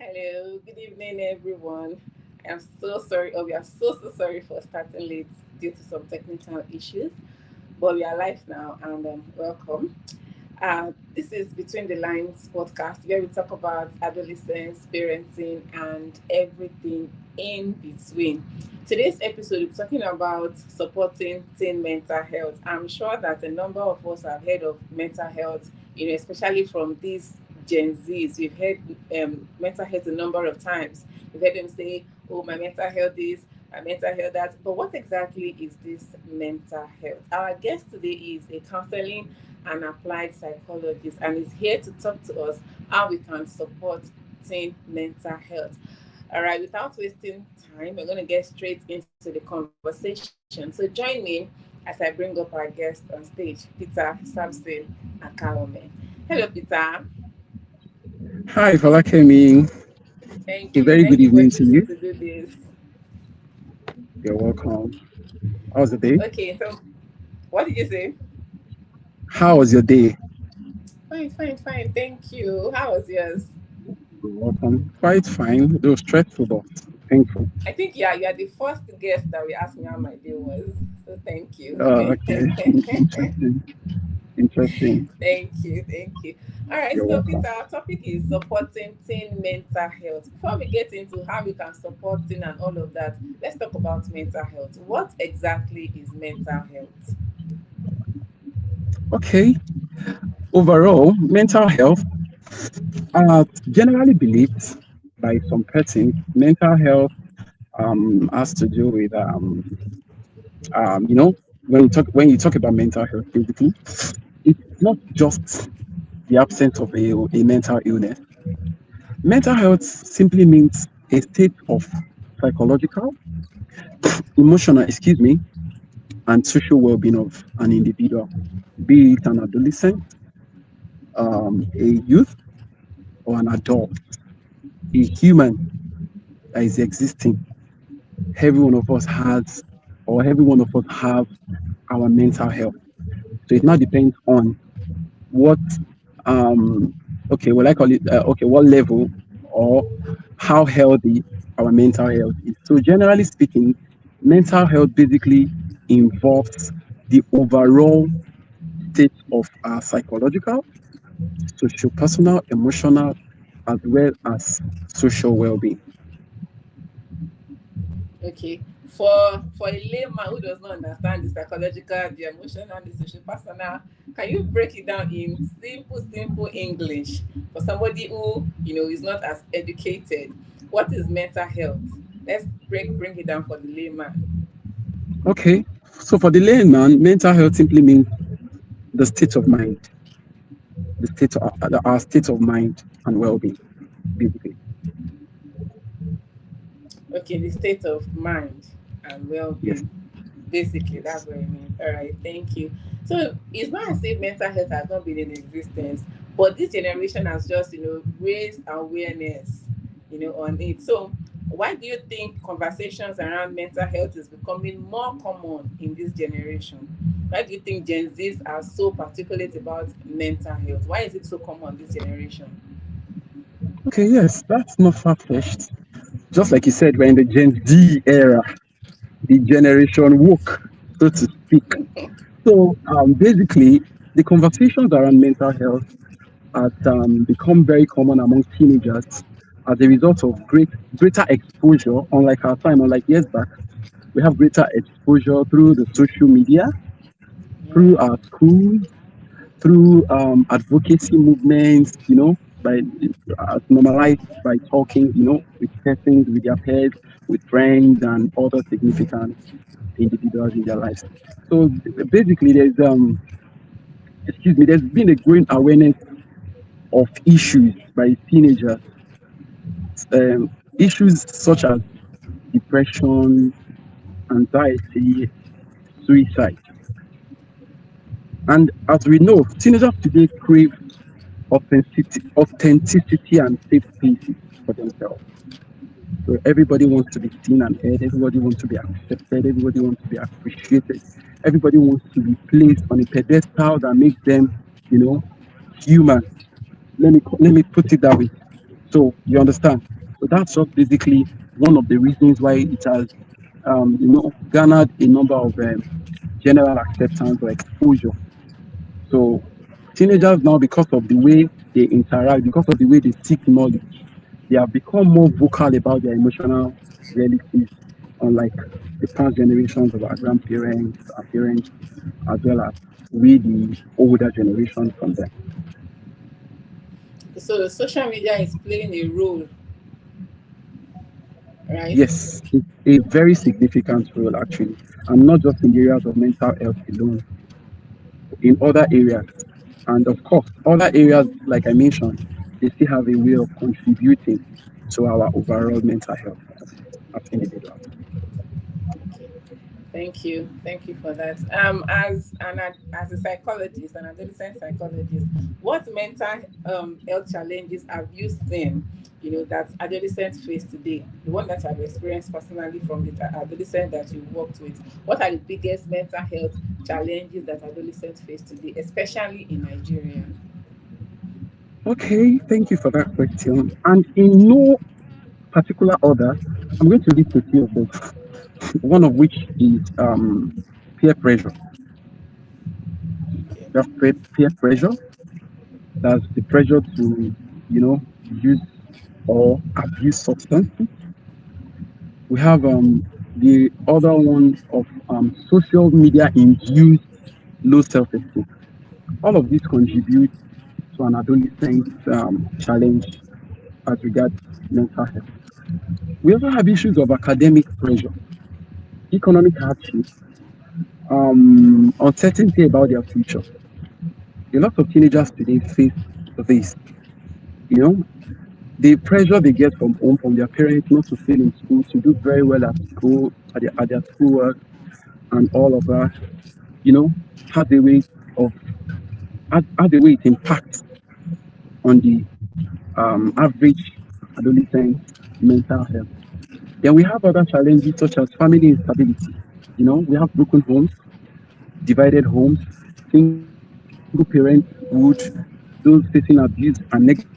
Hello, good evening, everyone. I'm so sorry, we are so sorry for starting late due to some technical issues, but we are live now and welcome. This is Between the Lines podcast where we talk about adolescence, parenting, and everything in between. Today's episode, we're talking about supporting teen mental health. I'm sure that a number of us have heard of mental health, especially from these Gen Zs. We've heard mental health a number of times. We've heard them say, oh, my mental health is, my mental health that. But what exactly is this mental health? Our guest today is a counseling and applied psychologist and is here to talk to us how we can support teen mental health. All right, without wasting time, we're going to get straight into the conversation. So join me as I bring up our guest on stage, Peter Samson Akalome. Hello, Peter. Hi, Folakemi. Thank A you. very Thank good you for evening to choosing you. to do this. You're welcome. How's the day? Okay, so what did you say? How was your day? Fine, fine, fine. Thank you. How was yours? You're welcome. Quite fine, though stressful, but thankful. I think you are the first guest that will ask me how my day was. So thank you. Okay. Interesting. Interesting. Thank you. All right, You're so Peter, welcome. our topic is supporting teen mental health. Before we get into how we can support teen and all of that, let's talk about mental health. What exactly is mental health? Okay. Overall, mental health generally believed by some persons, mental health has to do with um, you know, when you talk about mental health, basically, it's not just the absence of a mental illness. Mental health simply means a state of psychological, emotional, and social well-being of an individual, be it an adolescent, a youth, or an adult, a human that is existing. Every one of us has, or every one of us have our mental health. So it now depends on what, um, okay, well, I call it, okay, what level or how healthy our mental health is. So, generally speaking, mental health basically involves the overall state of our psychological, social, personal, emotional, as well as social well being. Okay. For a layman who does not understand the psychological, the emotional, the social personal, can you break it down in simple English for somebody who is not as educated? What is mental health? Let's bring it down for the layman. Okay, so for the layman, mental health simply means the state of mind, our state of mind and well being, basically. Okay, the state of mind and Yes. well-being. Basically, that's what it means. All right, thank you. So it's not as if mental health has not been in existence, but this generation has just raised awareness, on it. So why do you think conversations around mental health is becoming more common in this generation? Why do you think Gen Zs are so particular about mental health? Why is it so common this generation? Okay, yes, that's not far fetched. Just like you said, we're in the Gen Z era, the generation woke, so to speak. So basically, the conversations around mental health has become very common among teenagers as a result of greater exposure. Unlike years back, we have greater exposure through the social media, through Yeah. our schools, through advocacy movements, by normalized by talking, with persons, with their peers, with friends and other significant individuals in their lives. So basically, there's been a growing awareness of issues by teenagers, um, issues such as depression, anxiety, suicide. And as we know, teenagers today crave authenticity and safe spaces for themselves. So everybody wants to be seen and heard. Everybody wants to be accepted. Everybody wants to be appreciated. Everybody wants to be placed on a pedestal that makes them, you know, human. Let me put it that way. So you understand? So that's just basically one of the reasons why it has, garnered a number of general acceptance or exposure. So teenagers now, because of the way they interact, because of the way they seek knowledge, they have become more vocal about their emotional realities, unlike the past generations of our grandparents, our parents, as well as we, the older generation from them. So social media is playing a role, right? Yes, it's a very significant role actually, and not just in the areas of mental health alone, in other areas. And of course, other areas, like I mentioned, they still have a way of contributing to our overall mental health as individuals. Okay. Thank you for that. As a psychologist, an adolescent psychologist, what mental health challenges have you seen? You know that adolescents face today, the one that I've experienced personally from the adolescent that you worked with. What are the biggest mental health challenges that adolescents face today, especially in Nigeria? Okay, thank you for that question. And in no particular order, I'm going to list a few of them. One of which is peer pressure. Okay. We have peer pressure. That's the pressure to, use or abuse substances. We have the other one of social media induced low self esteem. All of these contribute to an adolescent challenge as regards mental health. We also have issues of academic pressure, economic hardship, uncertainty about their future. A lot of teenagers today face this. You know, the pressure they get from home, from their parents, not to fail in school, to do very well at school, at their schoolwork, and all of that. You know, has a way of has a way it impacts on the average adolescent mental health. Then we have other challenges such as family instability. We have broken homes, divided homes, single parenthood, those facing abuse and neglect,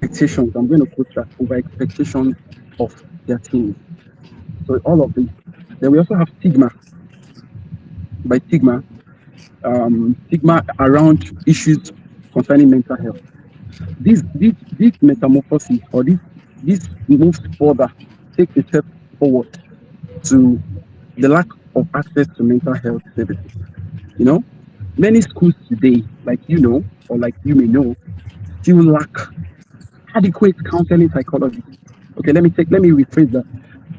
expectations. I'm going to put that over expectations of their teens. So all of this. Then we also have stigma. By stigma around issues concerning mental health. This metamorphosis, or this moves further, takes a step forward to the lack of access to mental health services. You know, many schools today, like or like you may know, still lack adequate counseling psychologists. Okay, let me rephrase that.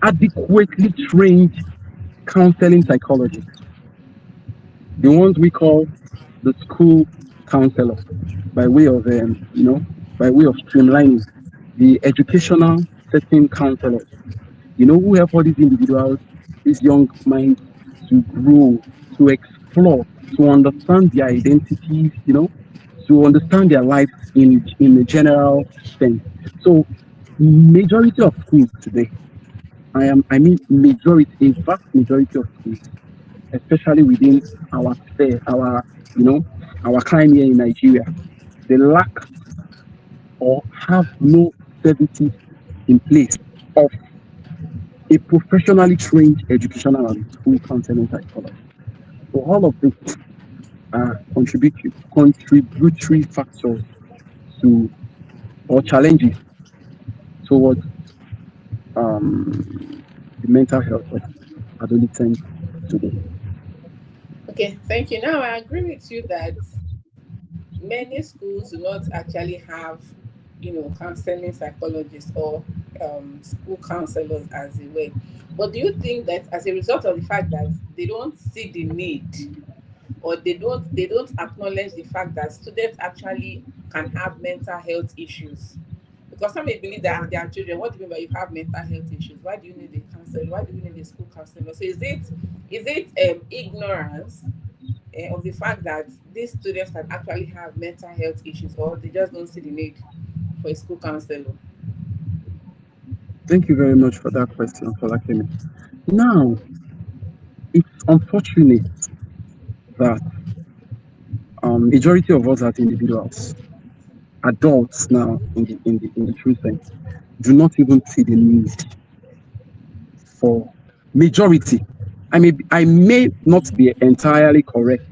Adequately trained counseling psychologists, the ones we call the school counselor, by way of by way of streamlining the educational setting counselors, who help all these individuals, these young minds, to grow, to explore, to understand their identities, to understand their lives in a general sense. So majority of schools today, I mean majority, a vast majority of schools, especially within our sphere, you know, our time here in Nigeria, they lack or have no services in place of a professionally trained educational and school counseling psychologist. So all of this are contributory factors to, or challenges towards the mental health of adolescents today. Okay, thank you. Now I agree with you that many schools do not actually have, counseling psychologists or school counselors as a way. But do you think that as a result of the fact that they don't see the need, or they don't acknowledge the fact that students actually can have mental health issues? Because some may believe that their children, what do you mean by you have mental health issues? Why do you need a counselor? Why do you need a school counselor? So is it ignorance of the fact that these students can actually have mental health issues, or they just don't see the need for a school counselor? Thank you very much for that question, Folakemi. Now, it's unfortunate that majority of us as individuals, adults now in the true sense, do not even see the need for majority. I may not be entirely correct,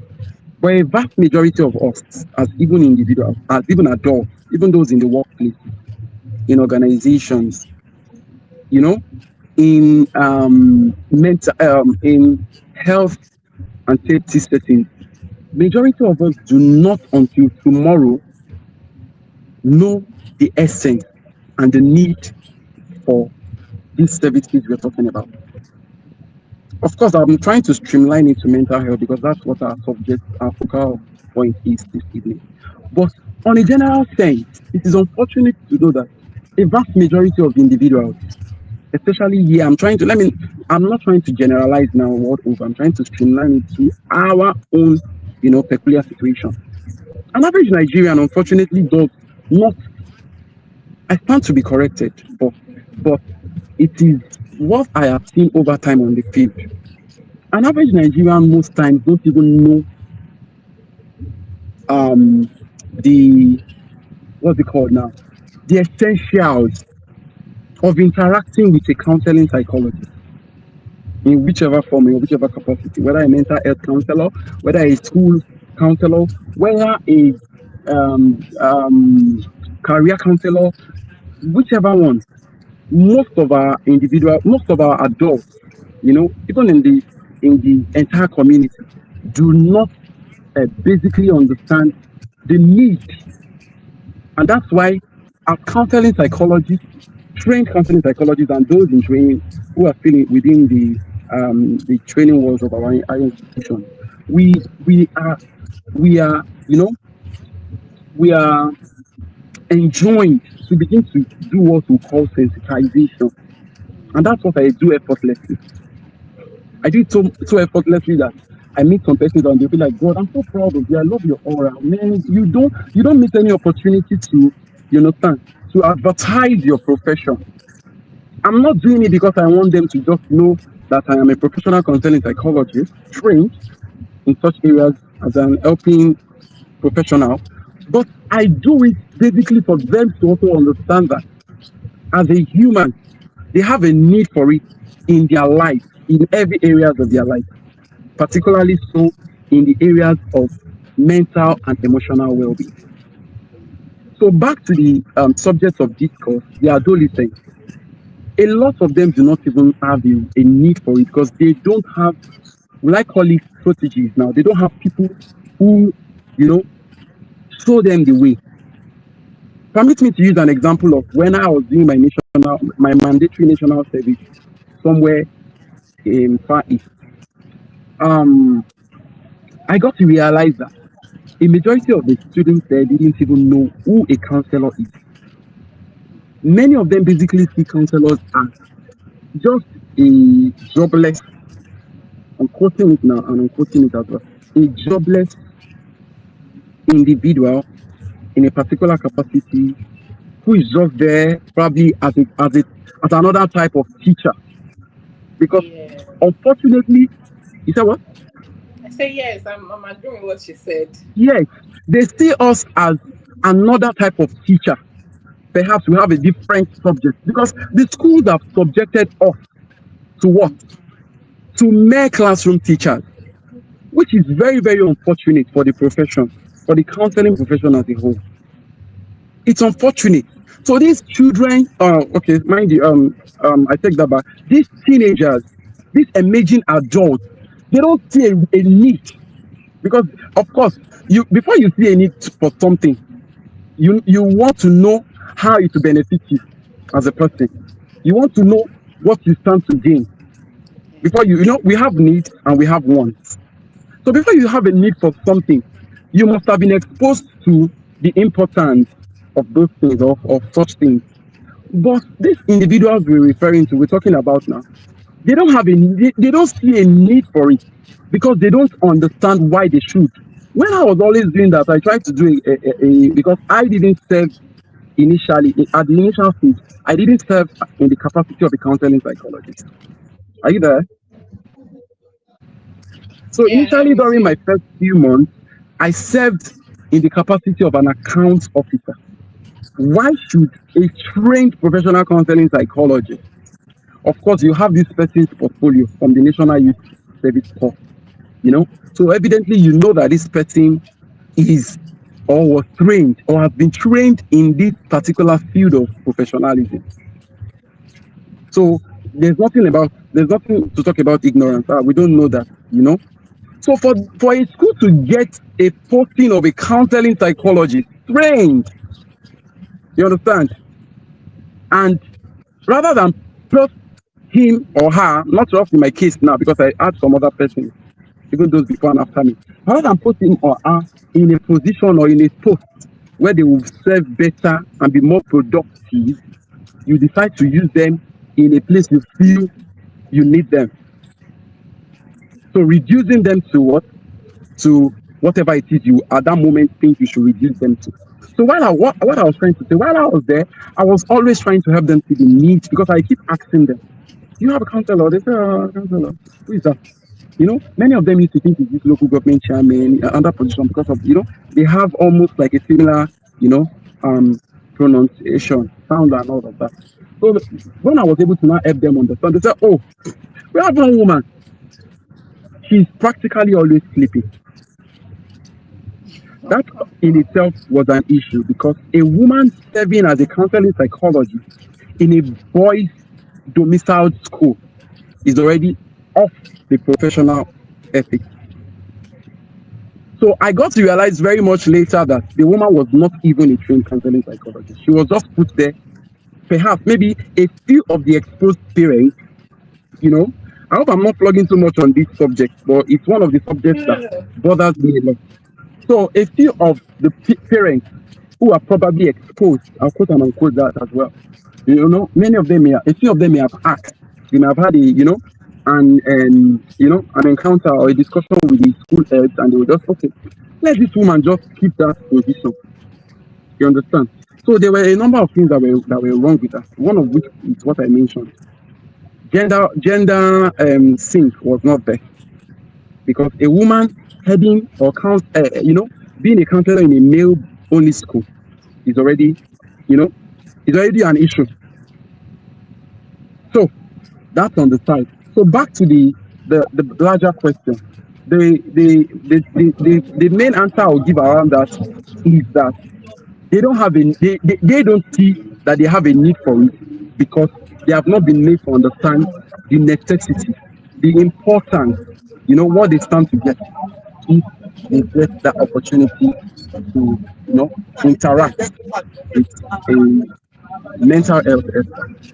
but a vast majority of us, as even individuals, as even adults, even those in the workplace, in organizations, you know, in mental, in health and safety settings, majority of us do not until tomorrow know the essence and the need for these services we're talking about. Of course, I'm trying to streamline it to mental health because that's what our subject, our focal point is this evening. But on a general sense, it is unfortunate to know that a vast majority of individuals, especially here, I'm not trying to generalize now world over. I'm trying to streamline it to our own, peculiar situation. An average Nigerian, unfortunately, does not, I stand to be corrected, but it is what I have seen over time on the field. An average Nigerian most times don't even know um the what's it called now? The essentials of interacting with a counseling psychologist in whichever form, in whichever capacity, whether a mental health counselor, whether a school counselor, whether a career counselor, whichever one. Most of our adults, even in the entire community, do not basically understand the need. And that's why our trained counseling psychologists, and those in training who are still within the training walls of our institution, we we are we are we are enjoined to begin to do what we call sensitization, and that's what I do effortlessly. I do it so effortlessly that I meet some persons and they'll be like, God, I'm so proud of you. I love your aura. Man, you don't miss any opportunity to, understand, to advertise your profession. I'm not doing it because I want them to just know that I am a professional counseling psychologist trained in such areas as an helping professional. But I do it basically for them to also understand that as a human, they have a need for it in their life, in every areas of their life, particularly so in the areas of mental and emotional well-being. So back to the subject of discourse, the adolescents, a lot of them do not even have a need for it because they don't have, will I call it strategies now? They don't have people who, you know, show them the way. Permit me to use an example of when I was doing my mandatory national service somewhere in Far East. Um, I got to realize that a majority of the students there didn't even know who a counselor is. Many of them basically see counselors as just a jobless, I'm quoting it now and I'm quoting it as well, a jobless individual in a particular capacity who is just there probably as another type of teacher. Because Yeah. unfortunately, you said what? I say yes, I'm agreeing with what she said. Yes, they see us as another type of teacher. Perhaps we have a different subject because the schools have subjected us to what? To mere classroom teachers, which is very, very unfortunate for the profession, for the counseling profession as a whole. It's unfortunate. So these children, okay, mind you, I take that back. These teenagers, these emerging adults, they don't see a need because, of course, you before you see a need for something, you want to know how it will benefit you as a person. You want to know what you stand to gain before we have needs and we have wants. So before you have a need for something, you must have been exposed to the importance of those things, of such things. But these individuals we're talking about now, they don't see a need for it because they don't understand why they should. When I was always doing that, I tried to do because I didn't serve initially at the initial stage. I didn't serve in the capacity of a counseling psychologist. Are you there? So Yeah, I'm initially with during my you. first few months, I served in the capacity of an account officer. Why should a trained professional counseling psychologist, of course, you have this person's portfolio from the National Youth Service Corps, you know, so evidently you know that this person is or was trained or has been trained in this particular field of professionalism. So there's nothing to talk about ignorance. We don't know that, you know. So for a school to get a posting of a counseling psychologist trained, you understand, and rather than put him or her, not just in my case now because I had some other persons, even those before and after me, rather than put him or her in a position or in a post where they will serve better and be more productive, you decide to use them in a place you feel you need them. So reducing them to what? To whatever it is you at that moment think you should reduce them to. So what I was trying to say, while I was there, I was always trying to help them see the needs because I keep asking them, you have a counselor? They say, oh, counselor. Who is that? You know, many of them used to think it's this local government chairman under position because of, you know, they have almost like a similar, you know, pronunciation, sound and all of that. So when I was able to now help them understand, they said, oh, we have one woman. She's practically always sleeping. That in itself was an issue because a woman serving as a counseling psychologist in a boys' domiciled school is already off the professional ethics. So I got to realize very much later that the woman was not even a trained counseling psychologist. She was just put there. Perhaps maybe a few of the exposed parents, you know. I hope I'm not plugging too much on this subject, but it's one of the subjects No, no, that no. bothers me a lot. So a few of the parents who are probably exposed, I'll quote and unquote that as well. You know, many of them a few of them may have asked, they may have had a, you know, you know, an encounter or a discussion with the school heads, and they will just okay, let this woman just keep that position. You understand? So there were a number of things that were wrong with that. One of which is what I mentioned. Gender sync was not there because a woman heading or you know, being a counselor in a male only school is already, you know, is already an issue. So that's on the side. So back to the larger question. The main answer I'll give around that is that they don't have they don't see that they have a need for it because they have not been made to understand the necessity, the importance, you know, what they stand to get if they get that opportunity to, you know, interact with a mental health expert.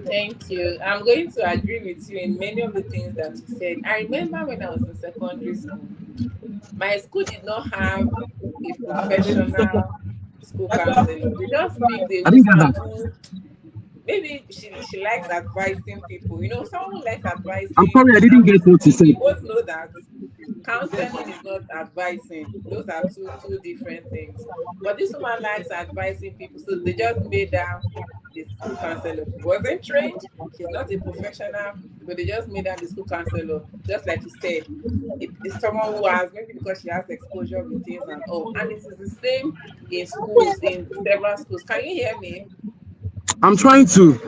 Thank you. I'm going to agree with you in many of the things that you said. I remember when I was in secondary school, my school did not have a professional school counselor. They just picked a I didn't get woman that. who maybe she likes advising people. You know, someone who likes I'm advising, sorry, I didn't and get what you said. we both know that counseling is not advising. Those are two different things. But this woman likes advising people, so they just made her the school counselor. She wasn't trained. She's not a professional, but they just made her the school counselor. Just like you said, it's someone who has maybe because she has exposure with things and all. And it is the same in schools, in several schools. Can you hear me? I'm trying to.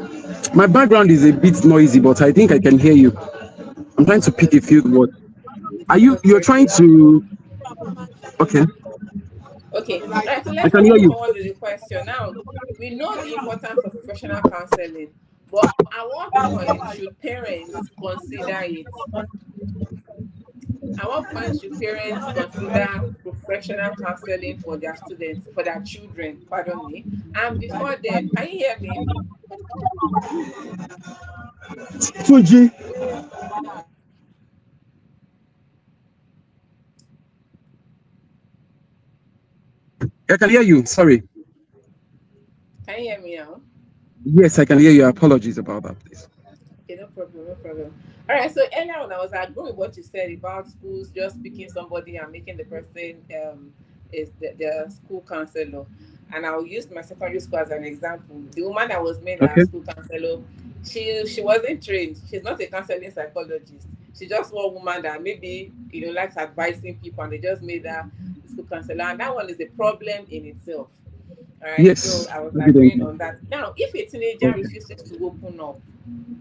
My background is a bit noisy, but I think I can hear you. I'm trying to pick a few words. Are you? You're Okay, trying okay. to? Okay, Okay, right. So I let's can just hear move you. forward with the question. Now, we know the importance of professional counseling, but at what point should parents consider it? At what point should parents consider professional counseling for their students, for their children, pardon me? And before then, can you hear me? Fuji. I can hear you. Sorry. Can you hear me now? Yes, I can hear you. Apologies about that, please. Okay, no problem, no problem. All right, so earlier when I was agreeing with what you said about schools just picking somebody and making the person is the school counselor, and I'll use my secondary school as an example. The woman that was made our Okay. school counselor, she wasn't trained. She's not a counseling psychologist. She's just one woman that maybe likes advising people, and they just made her school counselor, and that one is a problem in itself. All right, so Yes, I was agreeing evidently. on that. Now, if a teenager Okay. refuses to open up,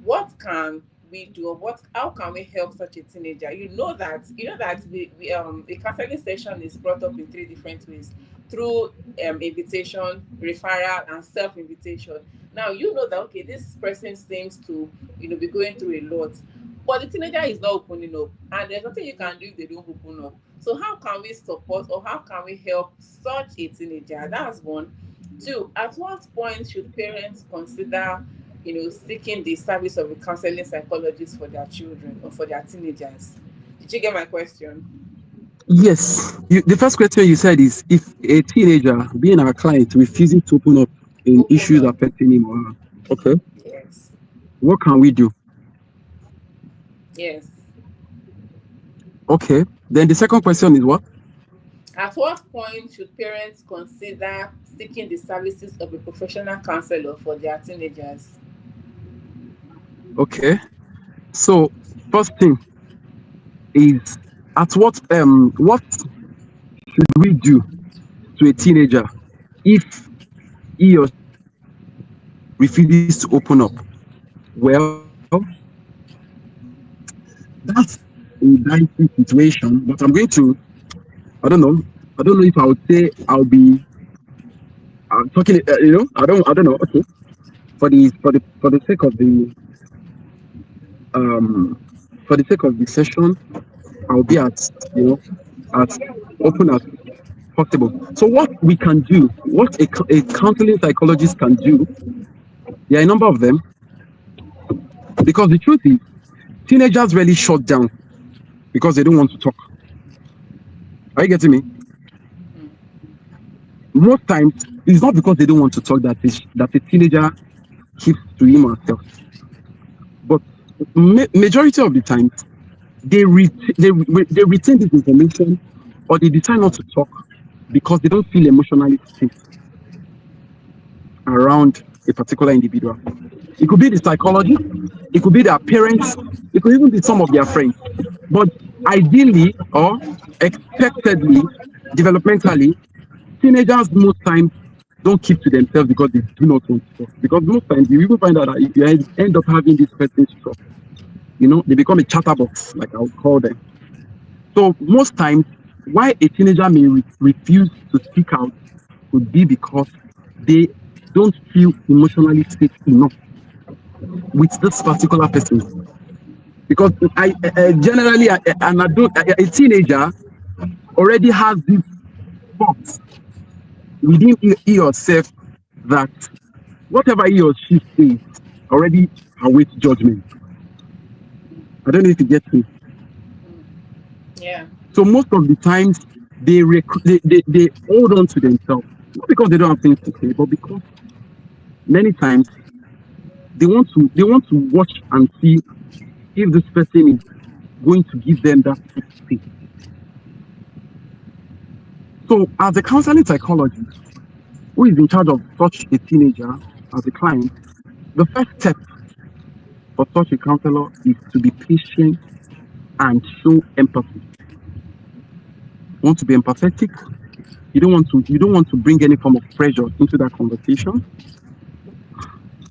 what can we do? Or how can we help such a teenager? You know that a counseling session is brought up in three different ways: through invitation, referral, and self-invitation. Now you know that, okay, this person seems to be going through a lot, but the teenager is not opening up, and there's nothing you can do if they don't open up. So how can we support, or how can we help such a teenager? That's one. Two, at what point should parents consider seeking the service of a counseling psychologist for their children or for their teenagers? Did you get my question? Yes. The first question you said is if a teenager, being our client, refuses to open up in Open issues up. affecting him or her, okay, Yes. what can we do? Yes. Okay. Then the second question is what? At what point should parents consider seeking the services of a professional counselor for their teenagers? Okay. So first thing is at what should we do to a teenager if he or she refuses to open up? Well, that's a dicey situation, but I'm going to, I don't know, I don't know if I would say I'll be talking, I don't know. Okay, for the sake of the um for the sake of the session, I'll be you know as open as possible. So what we can do, what a counseling psychologist can do, there are a number of them, because the truth is teenagers really shut down because they don't want to talk. Are you getting me? Mm. Most times it's not because they don't want to talk that a teenager keeps to him or herself, but majority of the time they retain this information, or they decide not to talk because they don't feel emotionally safe around a particular individual. It could be the psychologist, it could be their parents, it could even be some of their friends. But ideally or expectedly, developmentally, teenagers most times don't keep to themselves because they do not want to talk. Because most times you even find out that if you end up having this person's trust, they become a chatterbox, like I would call them. So most times, why a teenager may refuse to speak out could be because they don't feel emotionally safe enough with this particular person. Because generally, an adult, a teenager already has this thought within he or herself that whatever he or she says already awaits judgment. I don't know if you get me. Yeah. So most of the times they hold on to themselves, not because they don't have things to say, but because many times they want to watch and see if this person is going to give them that safe space. So as a counseling psychologist who is in charge of such a teenager as a client, the first step for such a counselor is to be patient and show empathy. You want to be empathetic. You don't want to bring any form of pressure into that conversation.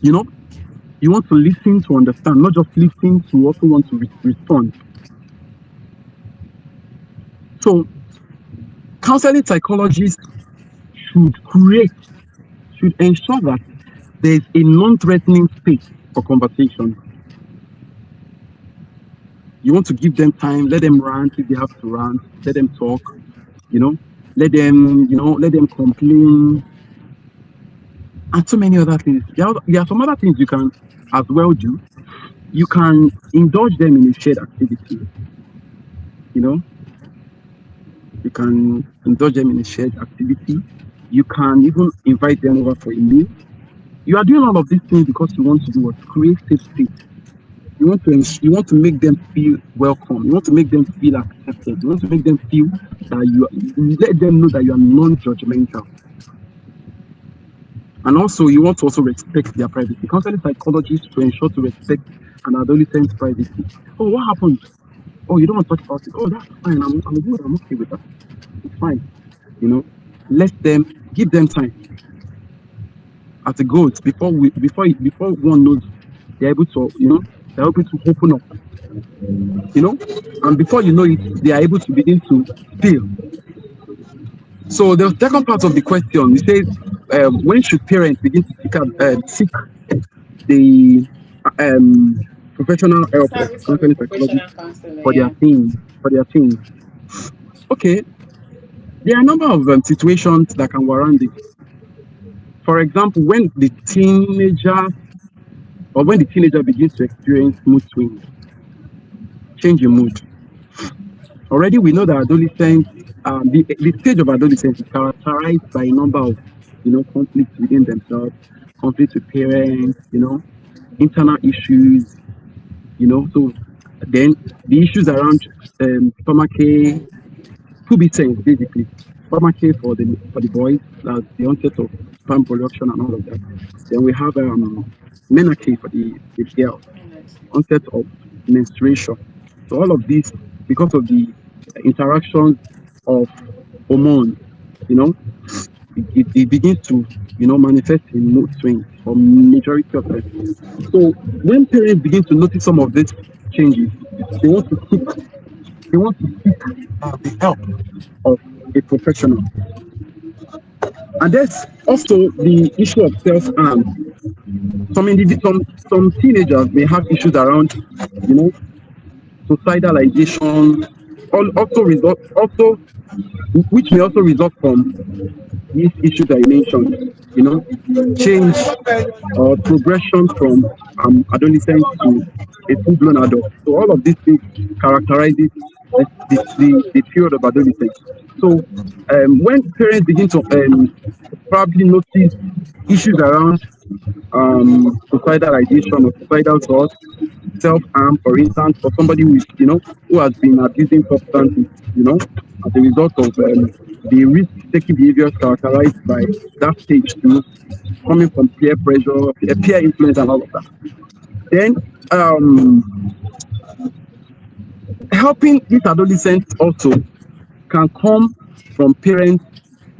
You know, you want to listen to understand, not just listen to also want to respond. So counseling psychologists should create, should ensure that there's a non-threatening space for conversation. You want to give them time, let them rant if they have to rant, let them talk, you know, let them complain, and so many other things. There are some other things you can as well do. You can indulge them in a shared activity, you know, you can indulge them in a shared activity. You can even invite them over for a meal. You are doing all of these things because you want to do what? Create safe space. You want to make them feel welcome. You want to make them feel accepted. You want to make them feel that you let them know that you are non-judgmental. And also you want to also respect their privacy. Counseling psychologists to ensure to respect an adolescent's privacy. Oh, what happened? Oh, you don't want to talk about it. Oh, that's fine. I'm good. I'm okay with that. It's fine. You know, let them give them time as it goes before one knows they're able to, they're able to open up, you know, and before you know it, they are able to begin to feel. So the second part of the question, it says, when should parents begin to seek the professional help of Service of a counseling psychologist professional counselor, for their yeah. teens? For their teens, okay, there are a number of situations that can warrant it. For example, when the teenager begins to experience mood swings, change in mood. Already, we know that the stage of adolescence is characterized by a number of, conflicts within themselves, conflicts with parents, internal issues, So then the issues around stomach care, to be sense basically. Stomach care for the boys, that's the onset of sperm production and all of that. Then we have menarche for the girls, onset of menstruation. So all of this, because of the interactions of hormones, you know, it begins to, manifest in mood swings for majority of them. So when parents begin to notice some of these changes, they want to seek, the help of a professional. And there's also the issue of self-harm. Some teenagers may have issues around, you know, suicidal ideation, which may also result from these issues I mentioned, change or progression from adolescent to a full-blown adult. So all of these things characterizes the period of adolescence. So when parents begin to probably notice issues around suicidal ideation or suicidal thoughts, self-harm, for instance, for somebody who has been abusing substances, as a result of the risk-taking behaviors characterized by that stage too, coming from peer pressure, peer influence, and all of that. Then helping these adolescents also can come from parents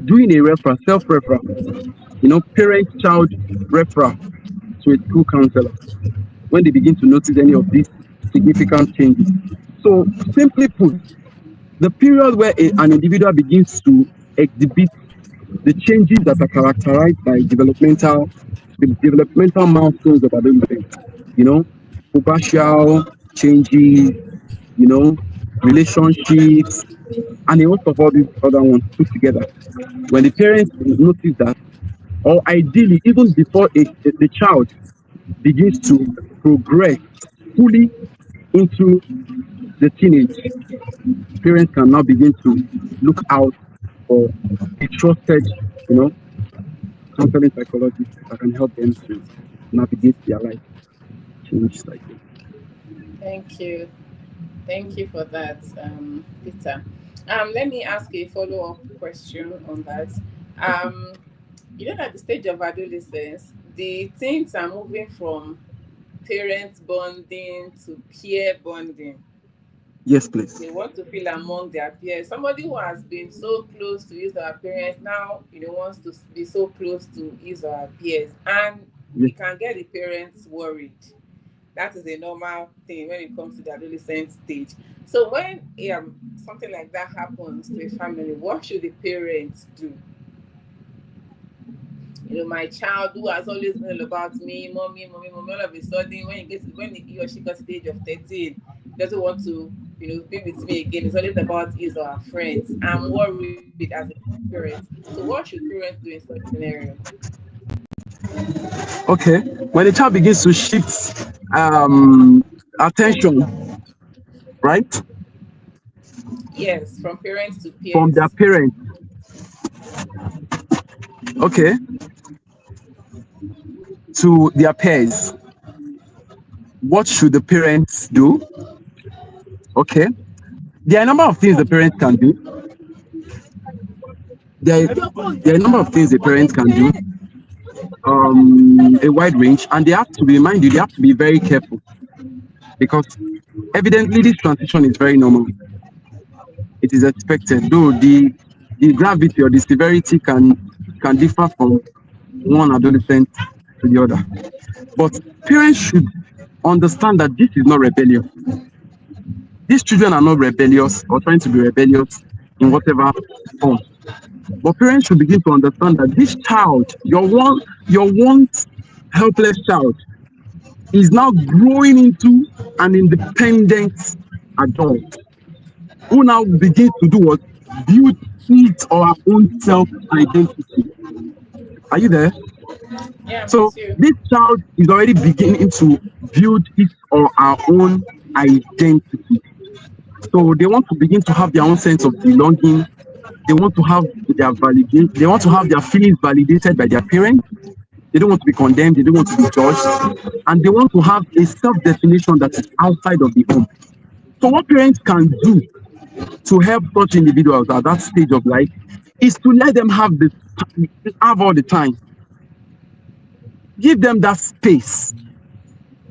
doing a referral, self-referral, parent-child referral to a school counselor when they begin to notice any of these significant changes. So, simply put, the period where an individual begins to exhibit the changes that are characterized by the developmental milestones of adolescence, you know, pubertal changes, you know, relationships, and a host of all these other ones put together. When the parents notice that, or ideally, even before the child begins to progress fully into the teenage, parents can now begin to look out for a trusted, you know, counseling psychologist that can help them to navigate their life change cycle. Thank you. Thank you for that, Peter. Let me ask a follow-up question on that. Um, at the stage of adolescence, the things are moving from parent bonding to peer bonding. Yes, please. They want to feel among their peers. Somebody who has been so close to his or her parents now, wants to be so close to his or her peers, and Yes. it can get the parents worried. That is a normal thing when it comes to the adolescent stage. So when something like that happens to a family, what should the parents do? My child who has always known about me, mommy, mommy, mommy, all of a sudden, when he or she gets to the age of 13, doesn't want to, be with me again. It's always about his or her friends. I'm worried as a parent. So what should parents do in such scenario? Okay. When the child begins to shift attention, right, Yes, from parents to from their peers. parents, okay, to their peers, what should the parents do? Okay. There are a number of things the parents can do. There are a number of things the parents can do, a wide range, and they have to be, mind you, they have to be very careful because Evidently, this transition is very normal. It is expected, though the gravity or the severity can differ from one adolescent to the other. But parents should understand that this is not rebellion. These children are not rebellious or trying to be rebellious in whatever form. But parents should begin to understand that this child, your one helpless child, is now growing into an independent adult who now begins to do what? Build his or her own self identity. Are you there? Yeah, I'm So with you. this child is already beginning to build his or her own identity. So they want to begin to have their own sense of belonging. They want to have their validate. They want to have their feelings validated by their parents. They don't want to be condemned. They don't want to be judged, and they want to have a self-definition that is outside of the home. So what parents can do to help such individuals at that stage of life is to let them have all the time, give them that space,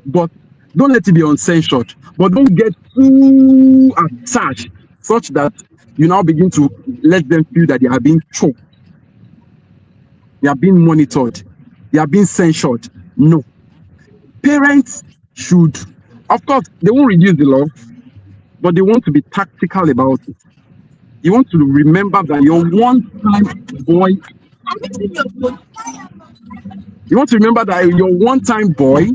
but don't let it be uncensored. But don't get too attached such that you now begin to let them feel that they are being choked, they are being monitored, they are being censored. No. Parents should, of course, they won't reduce the love, but they want to be tactical about it. You want to remember that your one time boy, you want to remember that your one time boy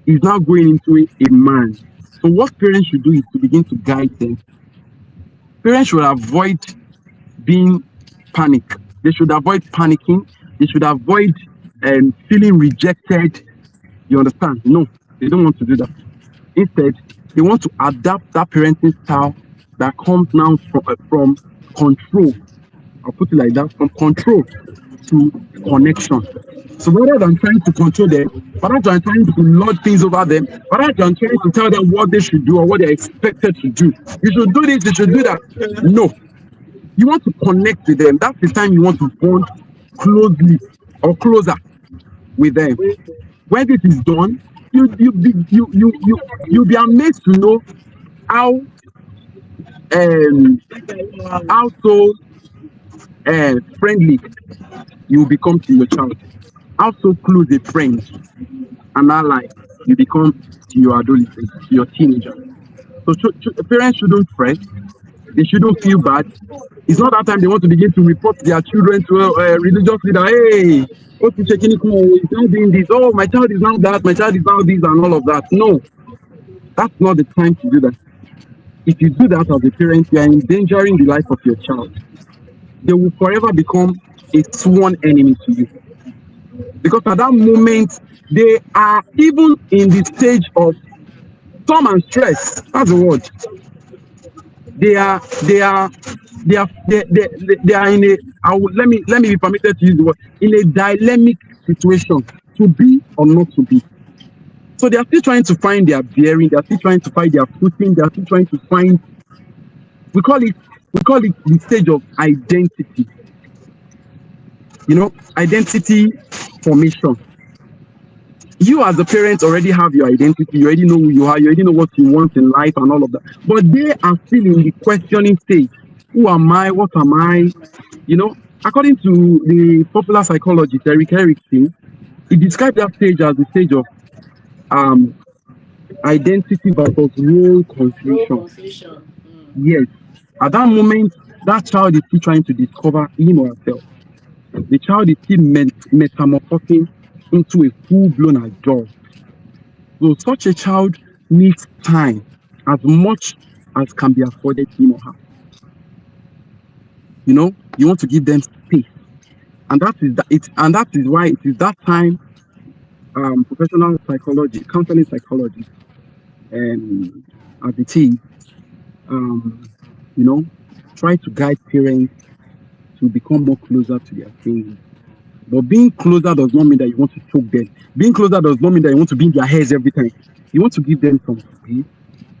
is now going into a man. So what parents should do is to begin to guide them. Parents should avoid being panic. They should avoid panicking. They should avoid feeling rejected. You understand? No, they don't want to do that. Instead, they want to adapt that parenting style that comes now from control. I'll put it like that, from control to connection. So rather than trying to control them, rather than trying to lord things over them, rather than trying to tell them what they should do or what they're expected to do, you should do this, you should do that. No, you want to connect with them. That's the time you want to bond closely or closer with them. When this is done, you'll be amazed to know how um how so friendly you become to your child, how so close a friend and ally you become to your adolescent, to your teenager. So parents shouldn't fret, they shouldn't feel bad. It's not that time they want to begin to report their children to a religious leader. Hey, what is checking it? He's now doing this. Oh, my child is now that. My child is now this and all of that. No, that's not the time to do that. If you do that as a parent, you are endangering the life of your child. They will forever become a sworn enemy to you. Because at that moment, they are even in the stage of storm and stress. That's the word. They are, they are, they are in a. Let me be permitted to use the word, in a dilemmic situation, to be or not to be. So they are still trying to find their bearing. They are still trying to find their footing. They are still trying to find. We call it the stage of identity. Identity formation. You as a parent already have your identity, you already know who you are, you already know what you want in life and all of that. But they are still in the questioning stage. Who am I? What am I? According to the popular psychologist Eric Erickson, he described that stage as the stage of um identity versus role Role confusion. confusion. Yes. At that moment, that child is still trying to discover him or herself. The child is still metamorphosing into a full-blown adult. So such a child needs time as much as can be afforded him or her. You want to give them space. And that is why it is that time professional psychology, counseling psychology, as it is, um, you know, try to guide parents to become more closer to their children. But being closer does not mean that you want to choke them. Being closer does not mean that you want to be in their heads every time. You want to give them some space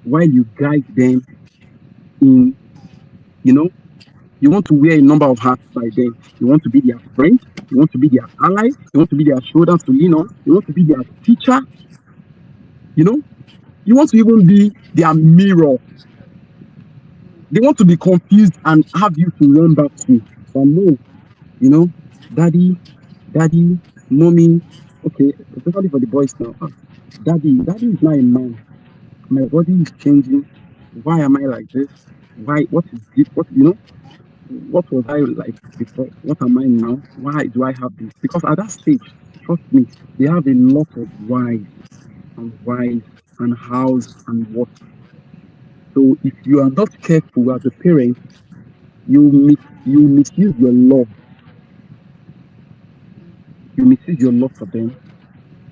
while you guide them in, you know, you want to wear a number of hats by them. You want to be their friend. You want to be their ally. You want to be their shoulder to lean on. You want to be their teacher. You know, You want to even be their mirror. They want to be confused and have you to run back to. But no, you know, daddy, daddy, mommy. Okay, especially for the boys now. Ah, daddy is not a man. My body is changing. Why am I like this? Why? What is it? What What was I like before? What am I now? Why do I have this? Because at that stage, trust me, they have a lot of whys and whys and hows and what. So if you are not careful as a parent, you misuse your love. You misuse your love for them,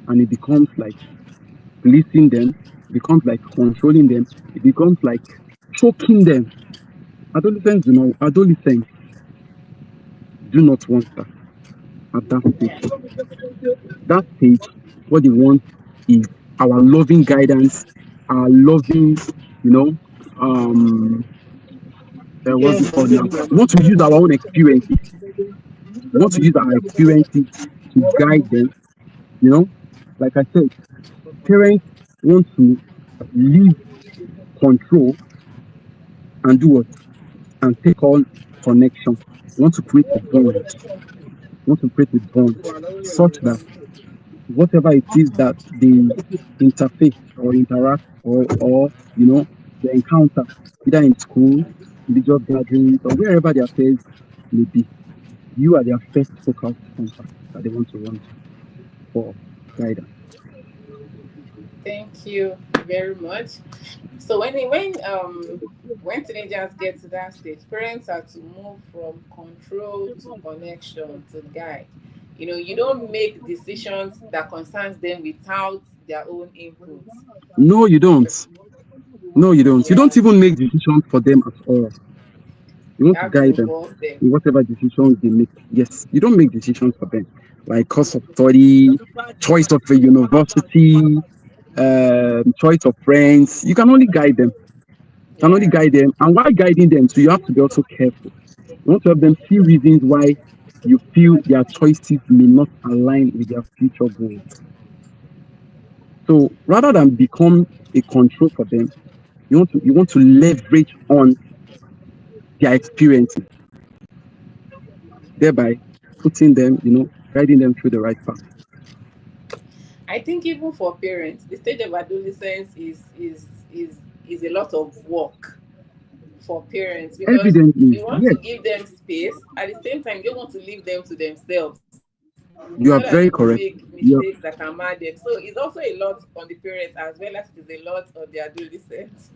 and it becomes like policing them. It becomes like controlling them. It becomes like choking them. Adolescents do not want that at that Yeah. stage. That stage, what they want is our loving guidance, our loving, you know, um, what's it called now? We want to use our own experiences. We want to use our experiences to guide them. You know, like I said, parents want to leave control and do what? And take on connection. We want to create a bond. We want to create a bond such that whatever it is that they interface or interact or they encounter either in school, religious gatherings, or wherever their affairs may be, you are their first focal contact that they want to run to for guidance. Thank you very much. So when teenagers get to that stage, parents are to move from control to connection to guide. You don't make decisions that concerns them without their own input. No, you don't. No, you don't. You Yeah, don't even make decisions for them at all. You you want to have to guide them involve them. in whatever decisions they make. Yes, you don't make decisions for them, like course of study, choice of a university, choice of friends. You can only guide them. You can only Yeah. guide them. And while guiding them, so you have to be also careful. You want to help them see reasons why you feel their choices may not align with their future goals. So rather than become a control for them, you want to leverage on their experiences, thereby putting them, guiding them through the right path. I think even for parents, the stage of adolescence is a lot of work for parents because Evidently, you want yes, to give them space. At the same time, you don't want to leave them to themselves so that you they are won't very make correct. mistakes that You're can mar them. So it's also a lot on the parents as well as it is a lot on the adolescents.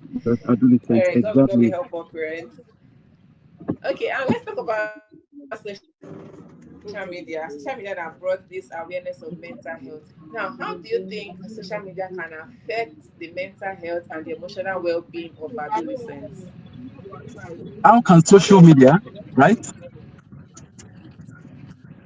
All adolescent, right, God will exactly. help our parents. Okay, and let's talk about social media. Social media that brought this awareness of mental health. Now, how do you think social media can affect the mental health and the emotional well-being of adolescents? How can social media, right?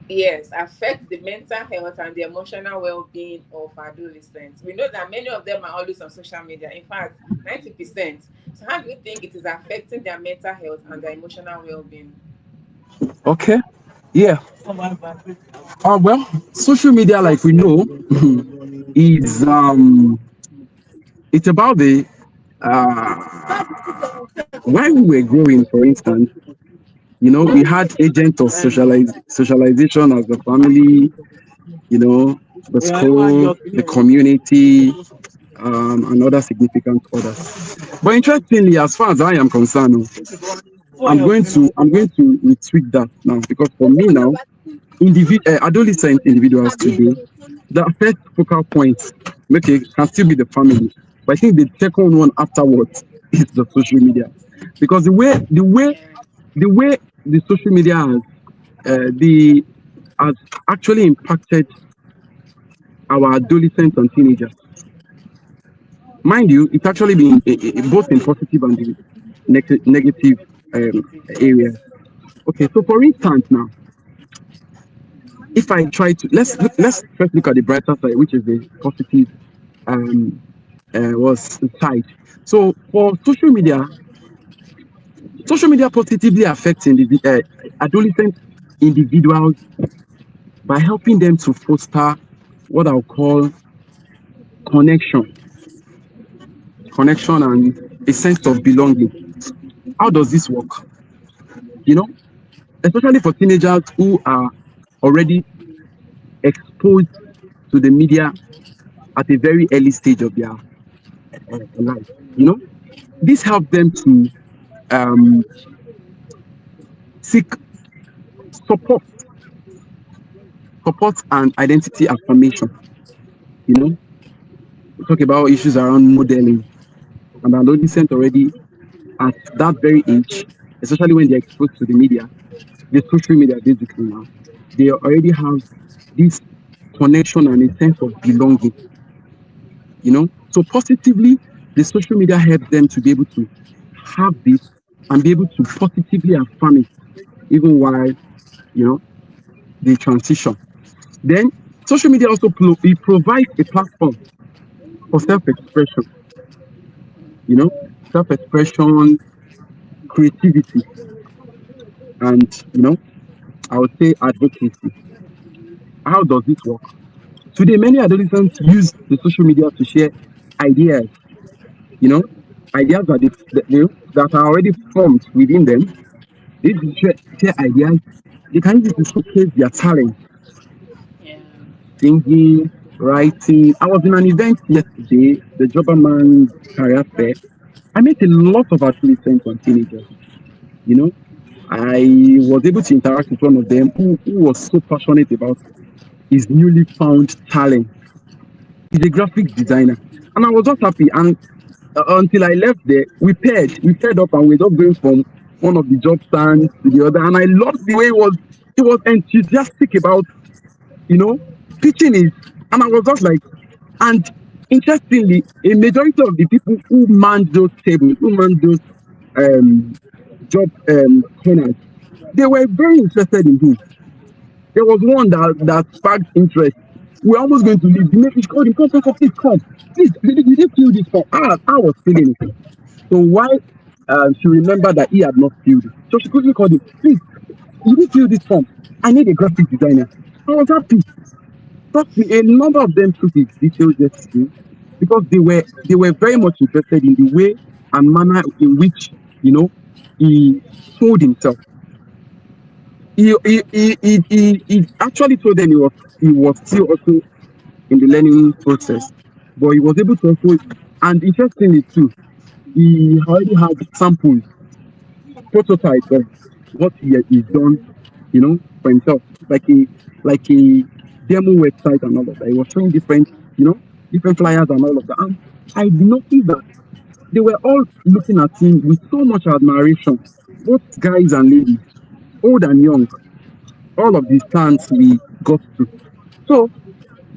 Yes, affect the mental health and the emotional well-being of adolescents. We know that many of them are always on social media. In fact, 90%. So how do you think it is affecting their mental health and their emotional well-being? Okay. Yeah. Well, social media, like we know, is it's about the when we were growing, for instance, we had agents of socialization as the family, the school, the community, and other significant others. But interestingly, as far as I am concerned, I'm going to retweet that now because for me now, adolescent individuals today, the first focal point, okay, can still be the family. But I think the second one afterwards is the social media. Because Yeah. the way the social media has actually impacted our adolescents and teenagers. Mind you, it's actually been both in positive and in negative um, Negative, areas. yes. Okay, so for instance now, if I try to let's first look at the brighter side, which is the positive um was side. So for social media positively affecting the adolescent individuals by helping them to foster what I'll call connection. connection, and a sense of belonging. How does this work? You know, especially for teenagers who are already exposed to the media at a very early stage of their life. You know, this helps them to um, seek support, support and identity affirmation. You know, we talk about issues around modeling, and adolescents already at that very age, especially when they're exposed to the media, the social media basically now, they already have this connection and a sense of belonging. You know, so positively, the social media helps them to be able to have this and be able to positively affirm it, even while they transition. Then social media also it provides a platform for self-expression, you know, self-expression, creativity, and I would say advocacy. How does this work? Today, many adolescents use the social media to share ideas, you know, ideas that are already formed within them. They share ideas. They can use it to showcase their talent, Yeah. singing, writing. I was in an event yesterday, the Jobberman Career Fair. I met a lot of adolescents and teenagers. You know, I was able to interact with one of them who was so passionate about his newly found talent. He's a graphic designer. And I was just happy. And until I left there, we paired up and we were just going from one of the job stands to the other. And I loved the way he was enthusiastic about, you know, pitching his. And I was just like, and interestingly, a majority of the people who manned those tables, who manned those um, job corners, they were very interested in him. There was one that sparked interest. We're almost going to leave. The mate is called him, come, please come. Please, did you feel this form? I was feeling it. So why she remembered that he had not filled it. So she quickly called him, please, did you fill this form? I need a graphic designer. I was happy. Trust me, a number of them took his details yesterday because they were very much interested in the way and manner in which he showed himself. He actually told them he was still also in the learning process, but he was able to also, and interestingly too, he already had samples, prototypes of what he's done, for himself, like a demo website and all of that. He was showing different flyers and all of that. And I noticed that they were all looking at him with so much admiration, both guys and ladies, old and young, all of the stands we got to. So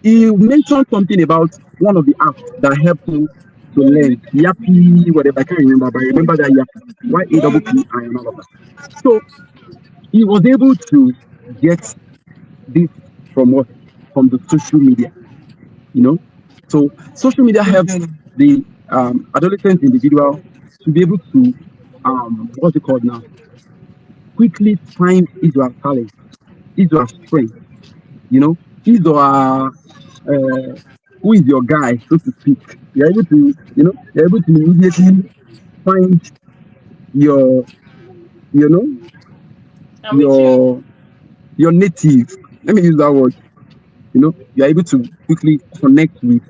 he mentioned something about one of the apps that helped him to learn Yappy, whatever I can't remember, but I remember that Yappy, YAPPI and all of that. So he was able to get this from what? From the social media, you know. So social media helps the adolescent individual to be able to what's it called now? Quickly find his or her talent, his or her strength, his or her who is your guy, so to speak. You're able to immediately find your, you know, I'm with you. your your native. Let me use that word. You're able to quickly connect with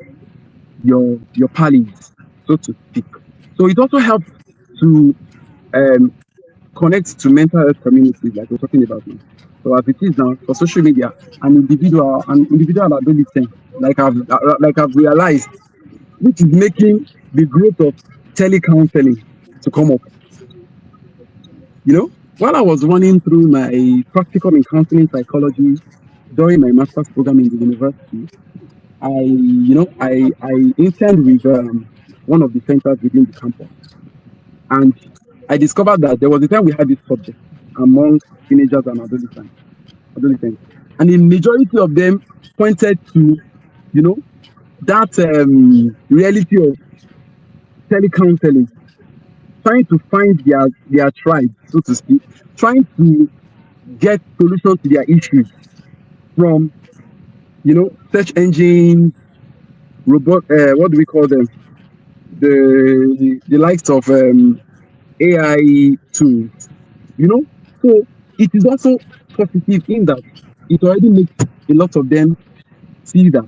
your pals, so to speak. So it also helps to um, connect to mental health communities, like we're talking about now. So as it is now for social media, an individual adolescent, like I've realized, which is making the growth of telecounseling to come up. While I was running through my practicum in counseling psychology during my master's program in the university, I interned with one of the centers within the campus, and I discovered that there was a time we had this subject among teenagers and adolescents, and the majority of them pointed to, you know, that reality of telecounseling, trying to find their tribe, so to speak, trying to get solutions to their issues from search engines, robot, what do we call them? the likes of AI tools, you know. So it is also positive in that it already makes a lot of them see that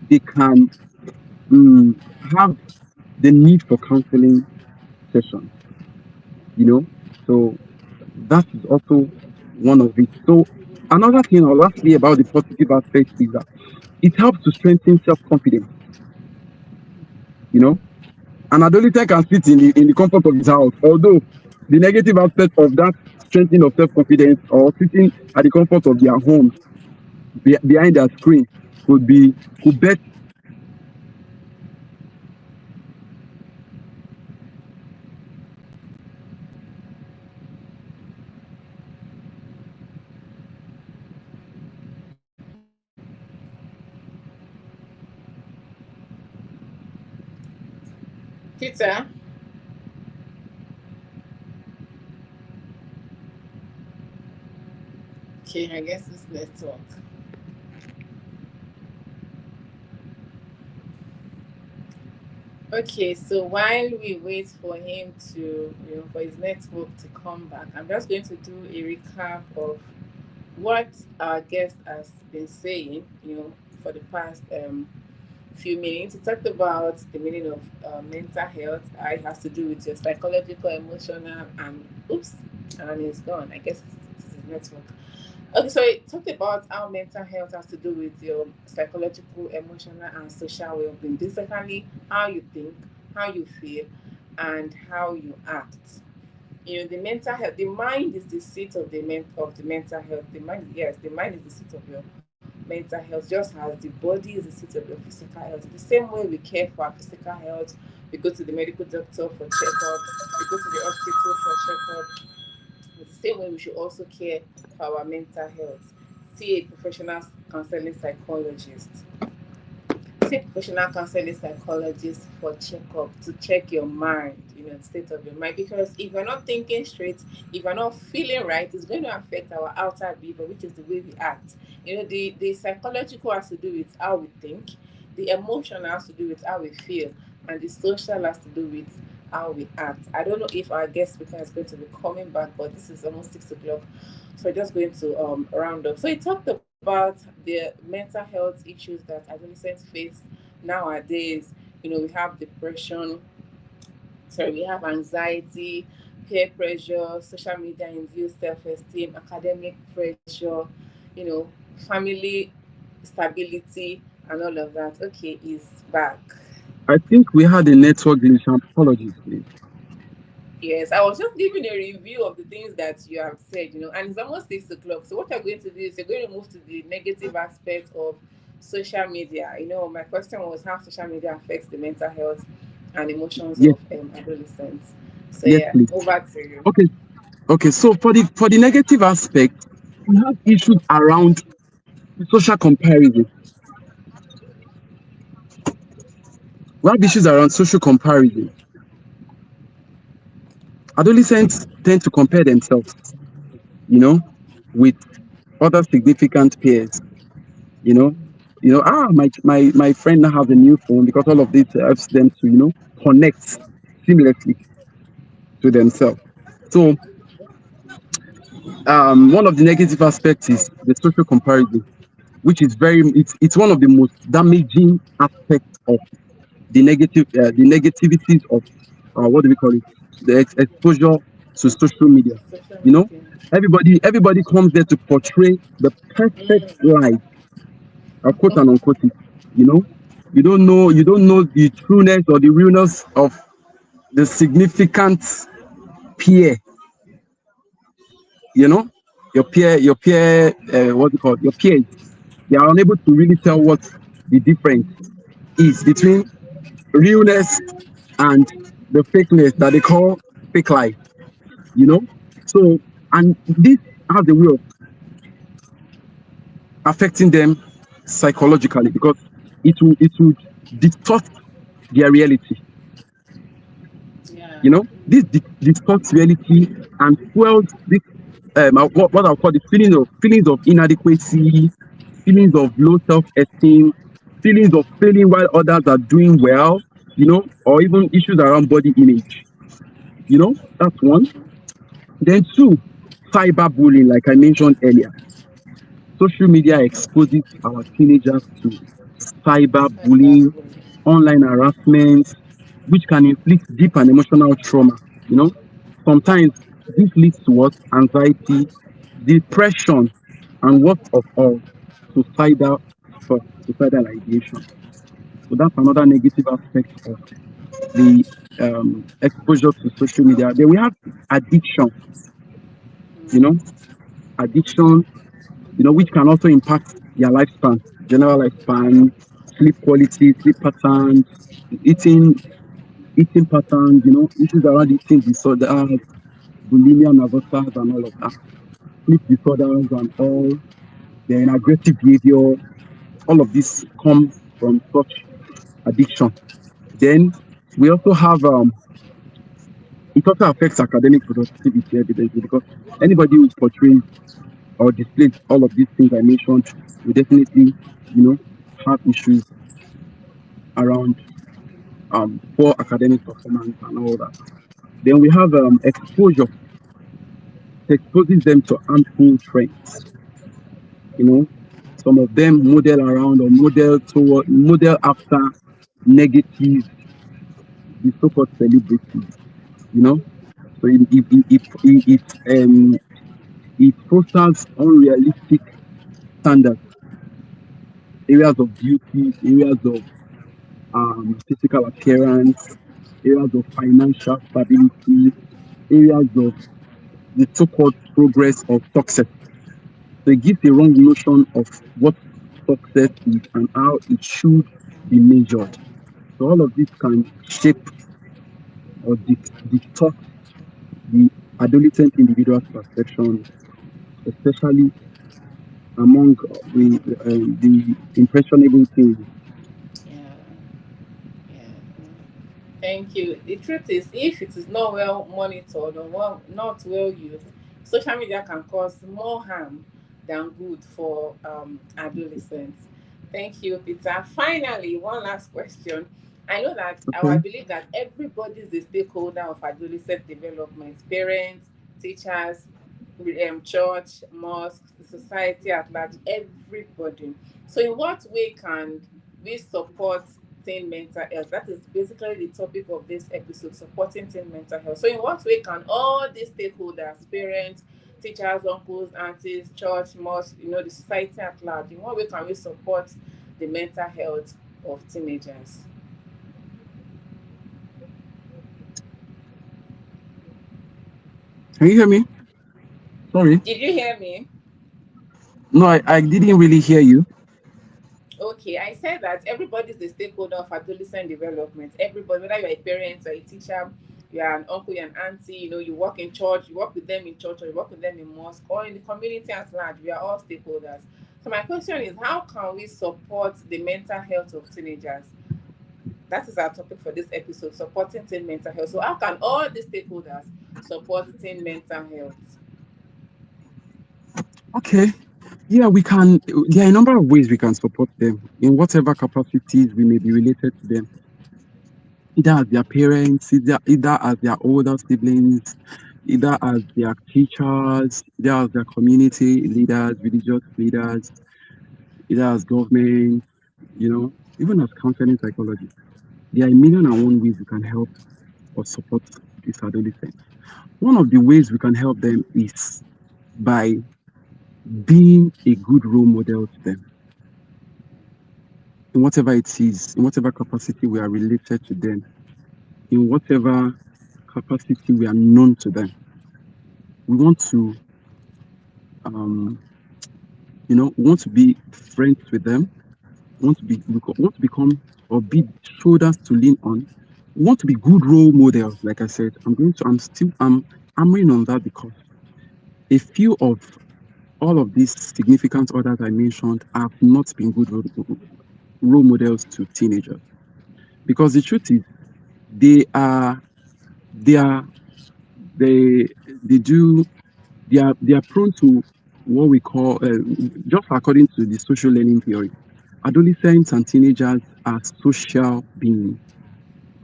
they can have the need for counseling sessions, you know. So that is also one of it. So another thing, or lastly, about the positive aspect is that it helps to strengthen self-confidence, you know. An adolescent can sit in the comfort of his house, although the negative aspect of that strengthening of self-confidence or sitting at the comfort of their homes behind their screen could bet. Peter, okay, I guess it's network. Okay, so while we wait for him to, for his network to come back, I'm just going to do a recap of what our guest has been saying, for the past few minutes. We talked about the meaning of mental health, how it has to do with your psychological, emotional, and oops, and it's gone. I guess it's his network. Okay, so it talked about how mental health has to do with your psychological, emotional, and social well-being. Basically, how you think, how you feel, and how you act. The mental health, the mind is the seat of the mental health. The mind, yes, the mind is the seat of your mental health, just as the body is the seat of your physical health. The same way we care for our physical health, we go to the medical doctor for checkup, we go to the hospital for checkup. In the same way, we should also care for our mental health. See a professional counseling psychologist. See a professional counseling psychologist for checkup to check your mind, the state of your mind. Because if you're not thinking straight, if you're not feeling right, it's going to affect our outer behavior, which is the way we act. The psychological has to do with how we think, the emotional has to do with how we feel, and the social has to do with how we act. I don't know if our guest speaker is going to be coming back, but this is almost 6 o'clock. So we're just going to round up. So he talked about the mental health issues that adolescents face nowadays. We have depression, sorry, we have anxiety, peer pressure, social media induced self-esteem, academic pressure, you know, family stability, and all of that. Okay, is back. I think we had a network glitch. Apologies, please. Yes, I was just giving a review of the things that you have said, and it's almost 6 o'clock. So what you're going to do is you're going to move to the negative aspect of social media. My question was how social media affects the mental health and emotions Yes, of adolescents. So yes, yeah, please. over to you. Okay, okay. So for the negative aspect, we have issues around social comparison. We have issues around social comparison. Adolescents tend to compare themselves, you know, with other significant peers. You know, my friend now has a new phone because all of this helps them to connect seamlessly to themselves. So one of the negative aspects is the social comparison, which is it's one of the most damaging aspects of the negativities of what do we call it, the exposure to social media. Social You know, media. everybody comes there to portray the perfect life, quote and unquote it. You know, you don't know the trueness or the realness of the significant peer. You know, your peer, what's it called, your peers. They are unable to really tell what the difference is between realness and the fakeness that they call fake life. You know, so and this has a way of affecting them psychologically because it would distort their reality. Yeah. This distorts reality and fuels this what I'll call the feelings of inadequacy, feelings of low self-esteem, feelings of failing while others are doing well. or even issues around body image. That's one. Then two, cyberbullying, like I mentioned earlier. Social media exposes our teenagers to cyberbullying, Cyberbullying. online harassment, which can inflict deep and emotional trauma. You know, sometimes this leads to what? Anxiety, depression, and worst of all, suicidal thoughts, suicidal ideation. So that's another negative aspect of the exposure to social media. Then we have addiction, you know, addiction, which can also impact their lifespan, general lifespan, sleep quality, sleep patterns, eating eating patterns, issues around eating disorders, bulimia nervosa and all of that, sleep disorders and all, then aggressive behavior, all of this come from such addiction. Then we also have it also affects academic productivity evidently because anybody who portrays or displays all of these things I mentioned will definitely, have issues around poor academic performance and all that. Then we have exposure. It exposes them to harmful trends. You know, some of them model around or model after negative, the so-called celebrities. You know, so it fosters unrealistic standards, areas of beauty, areas of physical appearance, areas of financial stability, areas of the so-called progress of success. So it gives a wrong notion of what success is and how it should be measured. So all of this can shape or distort the adolescent individual's perception, especially among the impressionable teens. Yeah. Yeah. Thank you. The truth is, if it is not well monitored or not well used, social media can cause more harm than good for adolescents. Thank you, Peter. Finally, one last question. I know that I Okay. believe that everybody is a stakeholder of adolescent development: parents, teachers, church, mosque, the society at large, everybody. So, in what way can we support teen mental health? That is basically the topic of this episode: supporting teen mental health. So, in what way can all these stakeholders, parents, teachers, uncles, aunties, church, mosque, the society at large, in what way can we support the mental health of teenagers? Can you hear me? Sorry. Did you hear me? No, I didn't really hear you. Okay, I said that everybody is a stakeholder of adolescent development. Everybody, whether you're a parent or a teacher, you're an uncle, you're an auntie, you work in church, you work with them in church, or you work with them in mosque, or in the community at large, we are all stakeholders. So my question is, how can we support the mental health of teenagers? That is our topic for this episode: supporting teen mental health. So how can all the stakeholders support teen mental health? Okay. Yeah, we can. There are a number of ways we can support them in whatever capacities we may be related to them, either as their parents, either as their older siblings, either as their teachers, either as their community leaders, religious leaders, either as government, even as counseling psychologists. There are a million and one ways we can help or support these adolescents. One of the ways we can help them is by being a good role model to them in whatever it is, in whatever capacity we are related to them, in whatever capacity we are known to them. We want to, um, we want to be friends with them. We want to become or be shoulders to lean on. We want to be good role models. Like I said, I'm hammering on that because a few of all of these significant others I mentioned have not been good role models to teenagers. Because the truth is, they are, they are, they, they do, they are prone to what we call, just according to the social learning theory, adolescents and teenagers are social beings.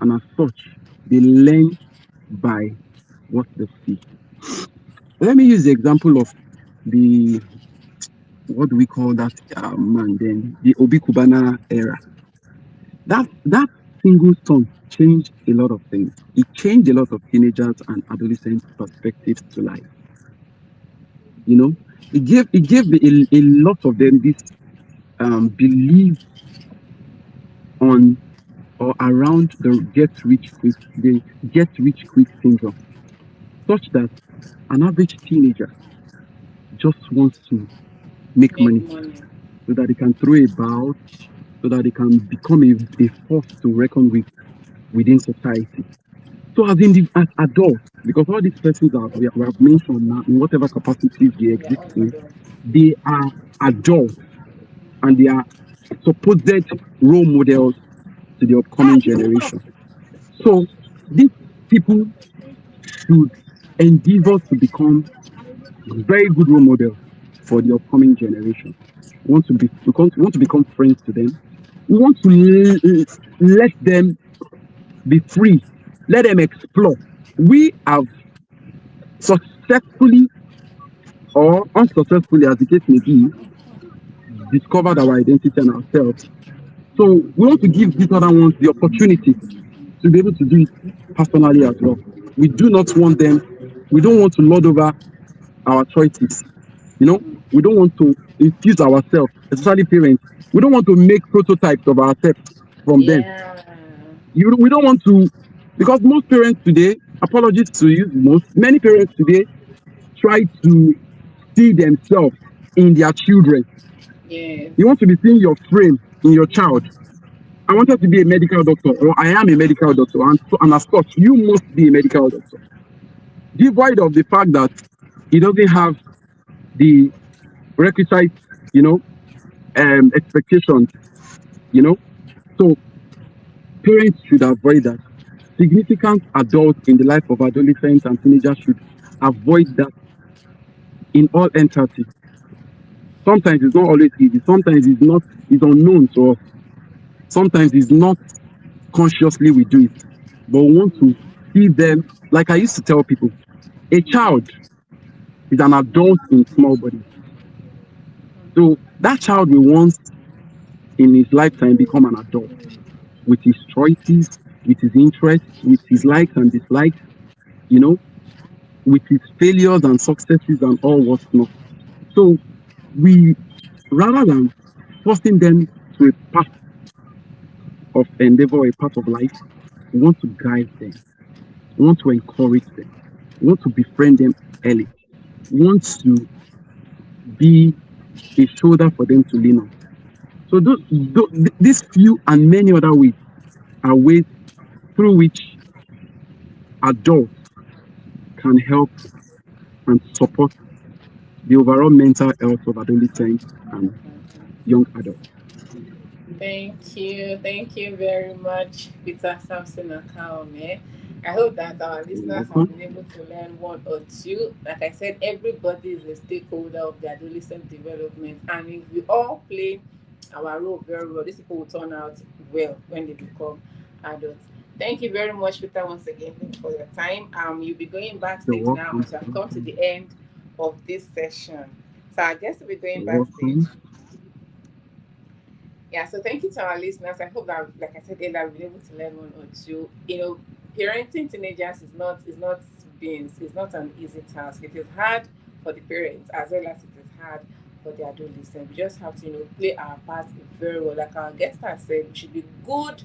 and as such, they learn by what they see. Let me use the example of the what do we call that man then? The Obi Kubana era. That single song changed a lot of things. It changed a lot of teenagers and adolescents' perspectives to life. You know, a lot of them this belief on or around the get rich quick syndrome, such that an average teenager just wants to make Make money money. so that they can throw about, so that they can become a force to reckon with within society. So as adults, because all these persons are we have mentioned now in whatever capacities they They are exist all in, adults. they are adults and they are supposed role models to the upcoming generation. So these people should endeavor to become very good role models for the upcoming generation. We want to become friends to them. We want to let them be free, let them explore. We have successfully or unsuccessfully, as the case may be, discovered our identity and ourselves. So we want to give these other ones the opportunity to be able to do it personally as well. We do not want them, we don't want to lord over our choices. You know, we don't want to infuse ourselves, especially parents. We don't want to make prototypes of ourselves from them. Yeah. We don't want to, because most parents today, apologies to use most, many parents today try to see themselves in their children. Yes. You want to be seeing your frame in your child. I wanted to be a medical doctor, or I am a medical doctor, and as such, you must be a medical doctor. Devoid of the fact that he doesn't have the requisite, you know, expectations, you know. So parents should avoid that. Significant adults in the life of adolescents and teenagers should avoid that in all entity. Sometimes it's not always easy. Sometimes it's unknown to us. Sometimes it's not consciously we do it. But we want to see them, like I used to tell people, a child is an adult in small body. So that child will once in his lifetime become an adult with his choices, with his interests, with his likes and dislikes, you know, with his failures and successes and all what's not. So we, rather than forcing them to a path of endeavor, a path of life, we want to guide them, we want to encourage them, we want to befriend them early, we want to be a shoulder for them to lean on. So these few and many other ways are ways through which adults can help and support the overall mental health of adolescents and young adults. Thank you very much, Peter Samson Akaome. I hope that our You're listeners have welcome. been able to learn one or two. Like I said, everybody is a stakeholder of the adolescent development, and if we all play our role very well, these people will turn out well when they become adults. Thank you very much, Peter, once again. Thank you for your time. You'll be going You're backstage now welcome. as we have come to the end of this session. So I guess we'll be going You're backstage. welcome. Yeah, so thank you to our listeners. I hope that, like I said earlier, we've been able to learn one or two. Parenting teenagers is not beans. It's not an easy task. It is hard for the parents as well as it is hard for the adolescents. We just have to play our part very well. Like our guest has said, we should be good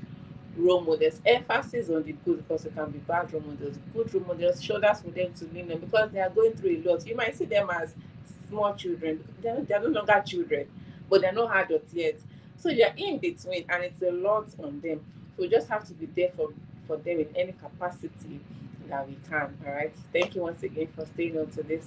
role models. Emphasis on the good because it can be bad role models. Good role models, shoulders for them to lean on because they are going through a lot. You might see them as small children. They're no longer children, but they're not adults yet. So they're in between, and it's a lot on them. So we just have to be there for them in any capacity that we can. All right. Thank you once again for staying on to this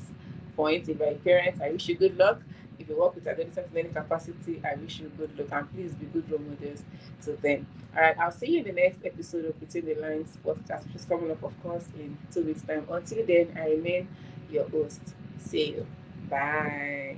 point. If you're a parent, I wish you good luck. If you work with adolescents in any capacity, I wish you good luck, and please be good role models to them. All right, I'll see you in the next episode of Between the Lines podcast, which is coming up, of course, in 2 weeks' time. Until then, I remain your host. See you. Bye.